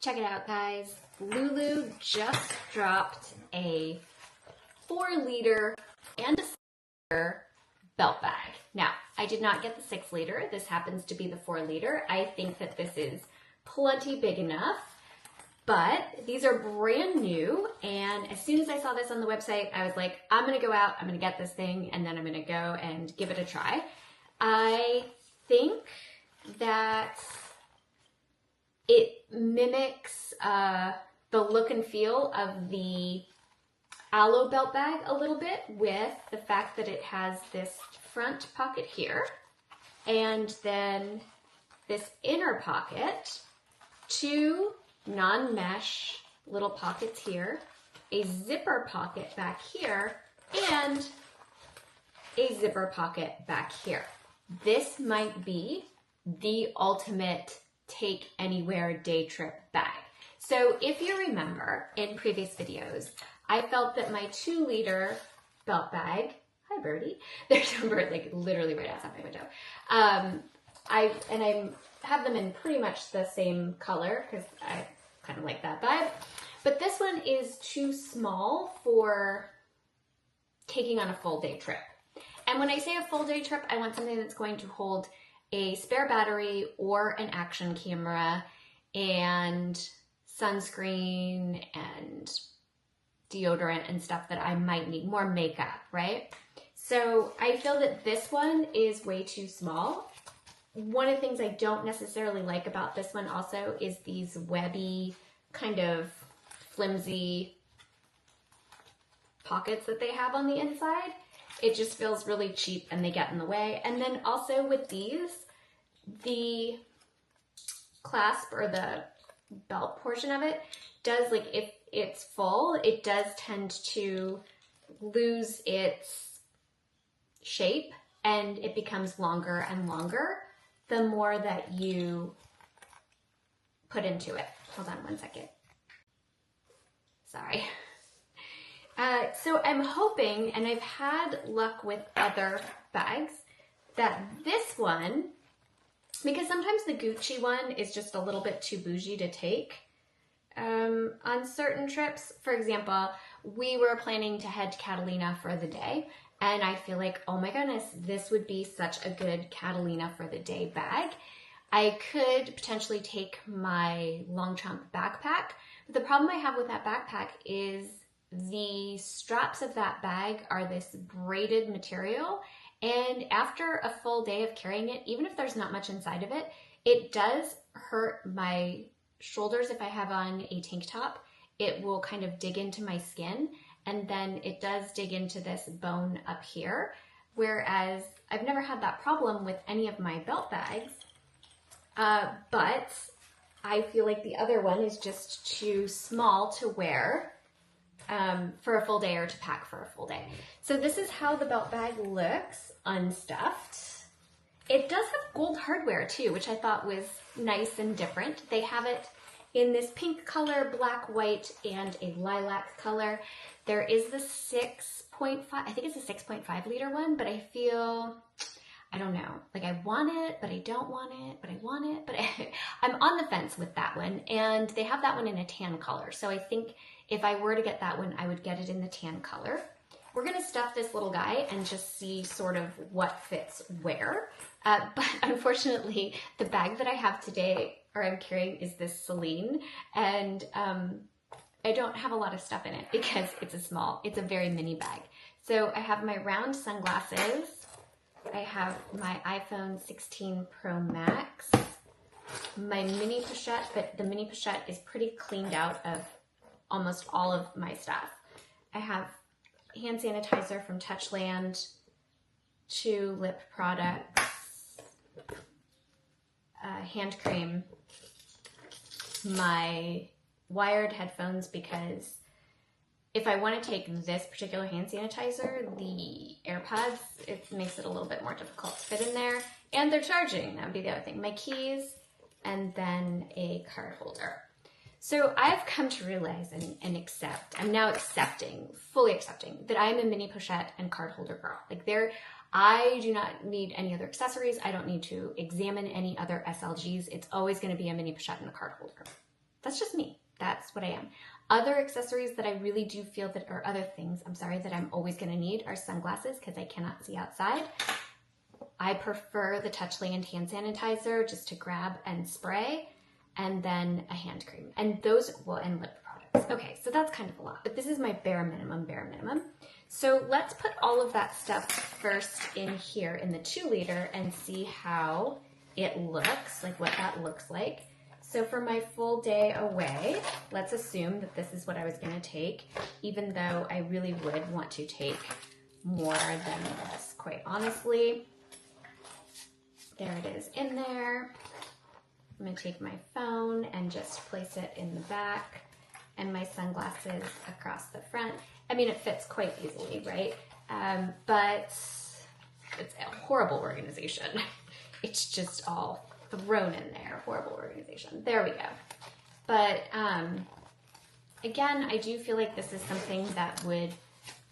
Check it out, guys. Lulu just dropped a 4-liter and a 6-liter belt bag. Now, I did not get the 6-liter. This happens to be the 4-liter. I think that this is plenty big enough, but these are brand new. And as soon as I saw this on the website, I was like, I'm gonna go out, I'm gonna get this thing, and then I'm gonna go and give it a try. I think that it mimics the look and feel of the Aloe belt bag a little bit, with the fact that it has this front pocket here and then this inner pocket, 2 non-mesh little pockets here, a zipper pocket back here, and a zipper pocket back here. This might be the ultimate take anywhere day trip bag. So if you remember in previous videos, I felt that my 2-liter belt bag, hi birdie, there's a bird like literally right outside my window. I have them in pretty much the same color because I kind of like that vibe. But this one is too small for taking on a full day trip. And when I say a full day trip, I want something that's going to hold a spare battery or an action camera and sunscreen and deodorant and stuff that I might need, more makeup, right? So I feel that this one is way too small. One of the things I don't necessarily like about this one also is these webby, kind of flimsy pockets that they have on the inside. It just feels really cheap and they get in the way. And then also with these, the clasp or the belt portion of it does, like if it's full, it does tend to lose its shape and it becomes longer and longer the more that you put into it. Hold on one second. Sorry. So I'm hoping, and I've had luck with other bags, that this one, because sometimes the Gucci one is just a little bit too bougie to take on certain trips. For example, we were planning to head to Catalina for the day, and I feel like, oh my goodness, this would be such a good Catalina for the day bag. I could potentially take my long trunk backpack, but the problem I have with that backpack is the straps of that bag are this braided material, and after a full day of carrying it, even if there's not much inside of it, it does hurt my shoulders. If I have on a tank top, it will kind of dig into my skin, and then it does dig into this bone up here, whereas I've never had that problem with any of my belt bags, but I feel like the other one is just too small to wear for a full day or to pack for a full day. So this is how the belt bag looks unstuffed. It does have gold hardware too, which I thought was nice and different. They have it in this pink color, black, white, and a lilac color. There is the 6.5, I think it's a 6.5 liter one, but I feel, I don't know, like I want it, but I don't want it, but I want it, but I'm on the fence with that one. And they have that one in a tan color. So I think if I were to get that one, I would get it in the tan color. We're gonna stuff this little guy and just see sort of what fits where. But unfortunately, the bag that I have today, or I'm carrying, is this Celine. And I don't have a lot of stuff in it because it's a very mini bag. So I have my round sunglasses. I have my iPhone 16 Pro Max, my mini pochette, but the mini pochette is pretty cleaned out of almost all of my stuff. I have hand sanitizer from Touchland, 2 lip products, hand cream, my wired headphones, because if I want to take this particular hand sanitizer, the AirPods, it makes it a little bit more difficult to fit in there. And they're charging, that would be the other thing. My keys, and then a card holder. So I've come to realize and accept, I'm now fully accepting, that I'm a mini pochette and card holder girl. Like I do not need any other accessories. I don't need to examine any other SLGs. It's always going to be a mini pochette and a card holder. That's just me. That's what I am. Other accessories that I really do feel that, or other things, I'm sorry, that I'm always going to need are sunglasses because I cannot see outside. I prefer the Touchland hand sanitizer just to grab and spray, and then a hand cream. And those, well, and lip products. Okay, so that's kind of a lot, but this is my bare minimum, bare minimum. So let's put all of that stuff first in here in the 2 liter and see how it looks, like what that looks like. So for my full day away, let's assume that this is what I was gonna take, even though I really would want to take more than this, quite honestly. There it is in there. I'm gonna take my phone and just place it in the back and my sunglasses across the front. I mean, it fits quite easily, right? But it's a horrible organization. It's just all thrown in there. Horrible organization. There we go. But again, I do feel like this is something that would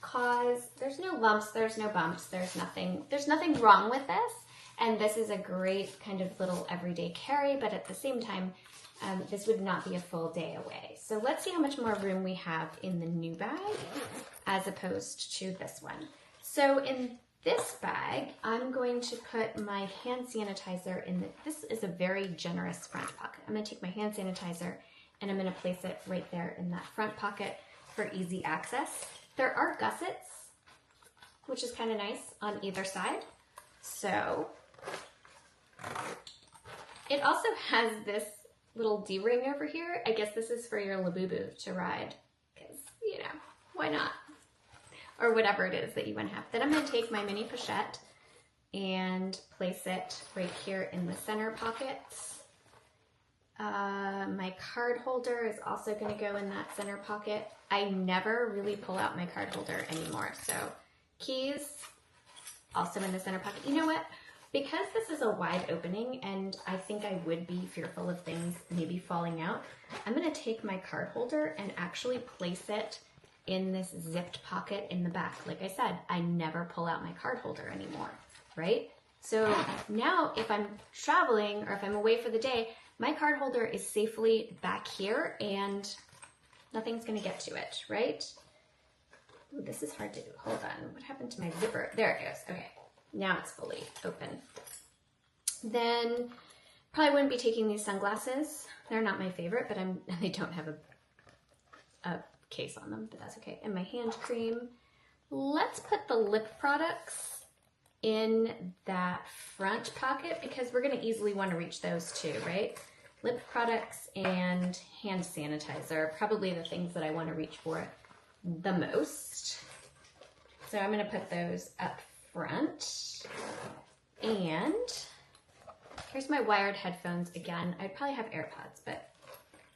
cause, there's no lumps, there's no bumps, there's nothing wrong with this. And this is a great kind of little everyday carry, but at the same time, this would not be a full day away. So let's see how much more room we have in the new bag as opposed to this one. So in this bag, I'm going to put my hand sanitizer in this is a very generous front pocket. I'm gonna take my hand sanitizer and I'm gonna place it right there in that front pocket for easy access. There are gussets, which is kind of nice on either side. So it also has this little D-ring over here. I guess this is for your Labubu to ride because, you know, why not? Or whatever it is that you want to have. Then I'm going to take my mini pochette and place it right here in the center pocket. My card holder is also going to go in that center pocket. I never really pull out my card holder anymore. So keys, also in the center pocket. You know what? Because this is a wide opening and I think I would be fearful of things maybe falling out, I'm going to take my card holder and actually place it in this zipped pocket in the back. Like I said, I never pull out my card holder anymore, right? So now if I'm traveling or if I'm away for the day, my card holder is safely back here and nothing's going to get to it, right? Ooh, this is hard to do. Hold on. What happened to my zipper? There it goes. Okay. Now it's fully open. Then probably wouldn't be taking these sunglasses. They're not my favorite, but they don't have a case on them, but that's okay. And my hand cream. Let's put the lip products in that front pocket because we're going to easily want to reach those too, right? Lip products and hand sanitizer, probably the things that I want to reach for the most. So I'm going to put those up front. And here's my wired headphones again. I'd probably have AirPods, but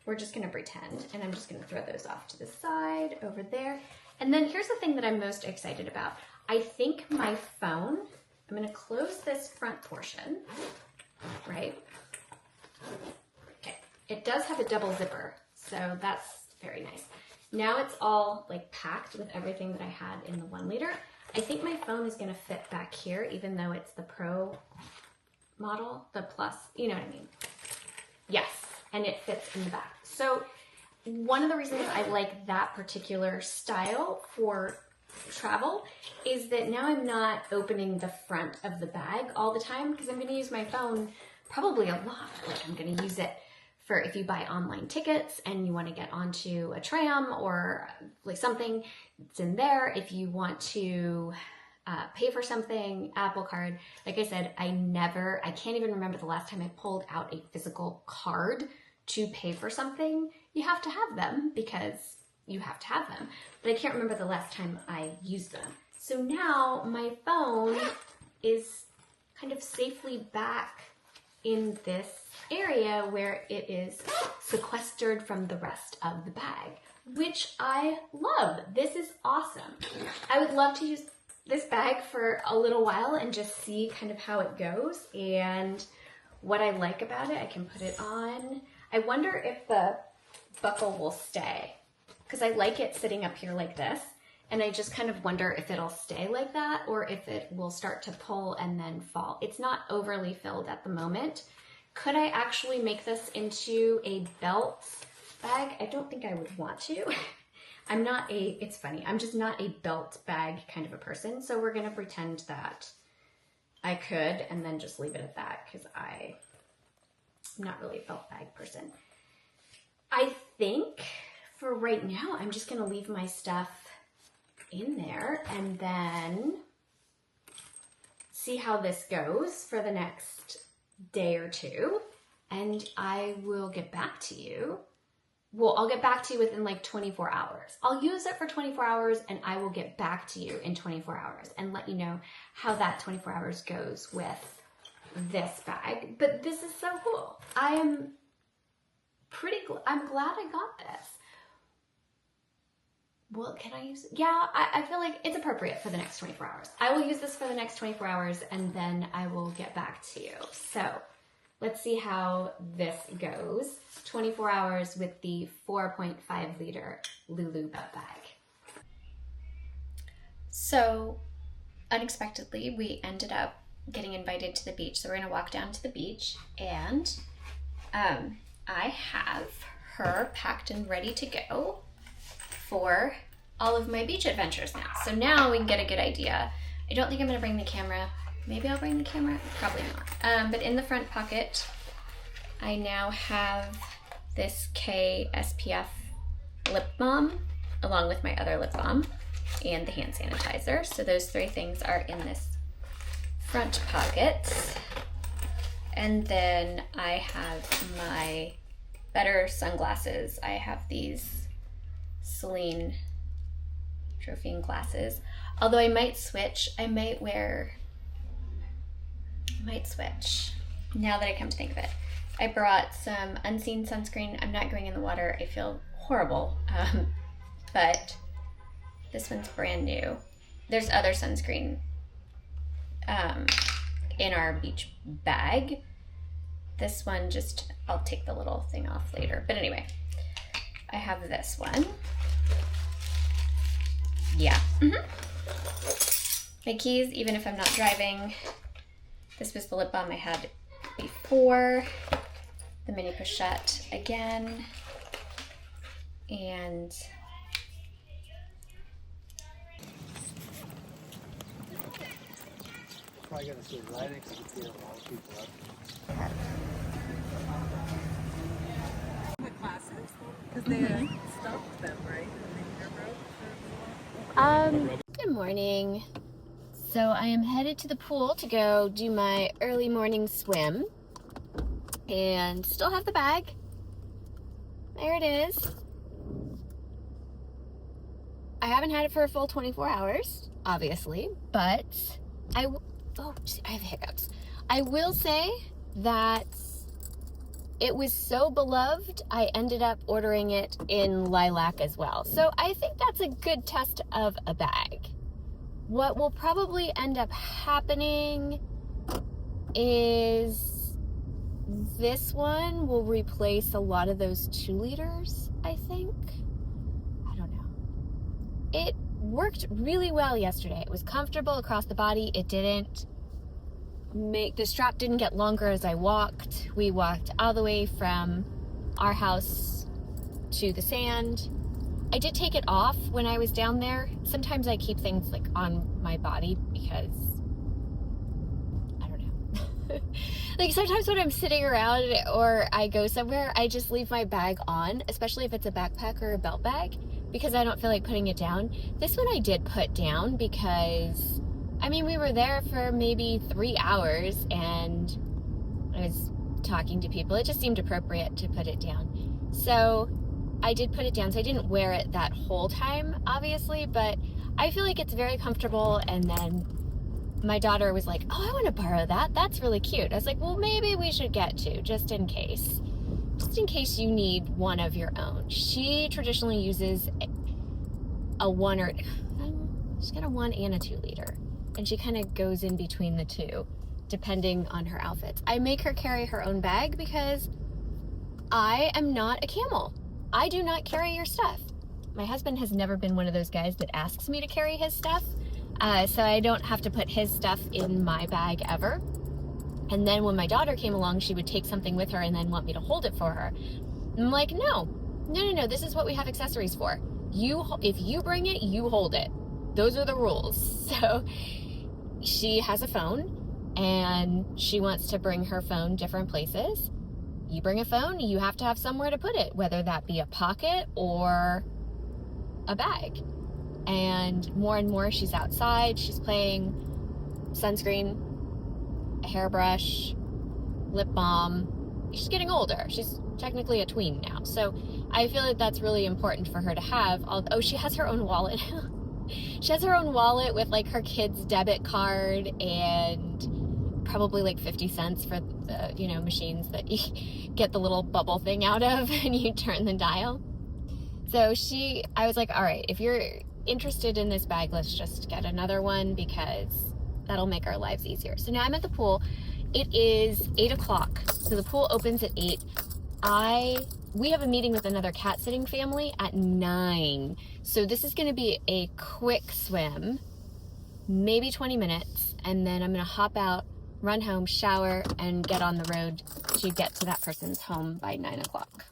we're just going to pretend. And I'm just going to throw those off to the side over there. And then here's the thing that I'm most excited about. I think my phone, I'm going to close this front portion, right? Okay. It does have a double zipper, so that's very nice. Now it's all like packed with everything that I had in the 1 liter. I think my phone is going to fit back here, even though it's the Pro model, the Plus, you know what I mean? Yes, and it fits in the back. So one of the reasons I like that particular style for travel is that now I'm not opening the front of the bag all the time because I'm going to use my phone probably a lot. Like I'm going to use it for if you buy online tickets and you want to get onto a tram or like something, it's in there. If you want to pay for something, Apple Card. Like I said, I can't even remember the last time I pulled out a physical card to pay for something. You have to have them because you have to have them. But I can't remember the last time I used them. So now my phone is kind of safely back in this area where it is sequestered from the rest of the bag, which I love. This is awesome. I would love to use this bag for a little while and just see kind of how it goes and what I like about it. I can put it on. I wonder if the buckle will stay because I like it sitting up here like this. And I just kind of wonder if it'll stay like that or if it will start to pull and then fall. It's not overly filled at the moment. Could I actually make this into a belt bag. I don't think I would want to. I'm not it's funny, I'm just not a belt bag kind of a person. So we're gonna pretend that I could and then just leave it at that because I'm not really a belt bag person. I think for right now, I'm just gonna leave my stuff in there and then see how this goes for the next day or two. And I will get back to you. Well, I'll get back to you within like 24 hours. I'll use it for 24 hours and I will get back to you in 24 hours and let you know how that 24 hours goes with this bag. But this is so cool. I'm glad I got this. Well, can I use it? Yeah, I feel like it's appropriate for the next 24 hours. I will use this for the next 24 hours and then I will get back to you. So let's see how this goes. 24 hours with the 4.5 liter Lulu belt bag. So unexpectedly, we ended up getting invited to the beach. So we're gonna walk down to the beach and I have her packed and ready to go for all of my beach adventures now. So now we can get a good idea. I don't think I'm gonna bring the camera. Maybe I'll bring the camera, probably not. But in the front pocket, I now have this K SPF lip balm along with my other lip balm and the hand sanitizer. So those three things are in this front pocket. And then I have my better sunglasses. I have these Celine Trophy glasses. Although I might switch, I might switch now that I come to think of it. I brought some Unseen sunscreen. I'm not going in the water. I feel horrible, but this one's brand new. There's other sunscreen in our beach bag. This one just, I'll take the little thing off later. But anyway, I have this one. Yeah. My keys, even if I'm not driving. This was the lip balm I had before. The mini pochette again. And probably gonna sit right next to the pier while people up. The classes? Because they stopped them, right? And they broke. good morning. So I am headed to the pool to go do my early morning swim and still have the bag. There it is. I haven't had it for a full 24 hours, obviously, but I have hiccups. I will say that it was so beloved, I ended up ordering it in lilac as well. So I think that's a good test of a bag. What will probably end up happening is this one will replace a lot of those 2 liters, I think. I don't know. It worked really well yesterday. It was comfortable across the body. It didn't the strap didn't get longer as I walked. We walked all the way from our house to the sand. I did take it off when I was down there. Sometimes I keep things like on my body because I don't know. Like sometimes when I'm sitting around or I go somewhere, I just leave my bag on, especially if it's a backpack or a belt bag, because I don't feel like putting it down. This one I did put down because, I mean, we were there for maybe 3 hours and I was talking to people. It just seemed appropriate to put it down. So I did put it down. So I didn't wear it that whole time, obviously, but I feel like it's very comfortable. And then my daughter was like, oh, I want to borrow that. That's really cute. I was like, well, maybe we should get 2 just in case. Just in case you need one of your own. She traditionally uses she's got a 1 and a 2 liter. And she kind of goes in between the 2, depending on her outfits. I make her carry her own bag because I am not a camel. I do not carry your stuff. My husband has never been one of those guys that asks me to carry his stuff. So I don't have to put his stuff in my bag ever. And then when my daughter came along, she would take something with her and then want me to hold it for her. I'm like, no, no, this is what we have accessories for. If you bring it, you hold it. Those are the rules. So she has a phone and she wants to bring her phone different places. You bring a phone, you have to have somewhere to put it, whether that be a pocket or a bag. And more she's outside, she's playing sunscreen, a hairbrush, lip balm. She's getting older. She's technically a tween now. So I feel like that's really important for her to have. Oh, she has her own wallet. She has her own wallet with like her kid's debit card and probably like 50 cents for the, machines that you get the little bubble thing out of and you turn the dial. So I was like, all right, if you're interested in this bag, let's just get another one because that'll make our lives easier. So now I'm at the pool. It is 8 o'clock. So the pool opens at 8. We have a meeting with another cat sitting family at 9. So this is going to be a quick swim, maybe 20 minutes. And then I'm going to hop out, run home, shower, and get on the road to get to that person's home by 9 o'clock.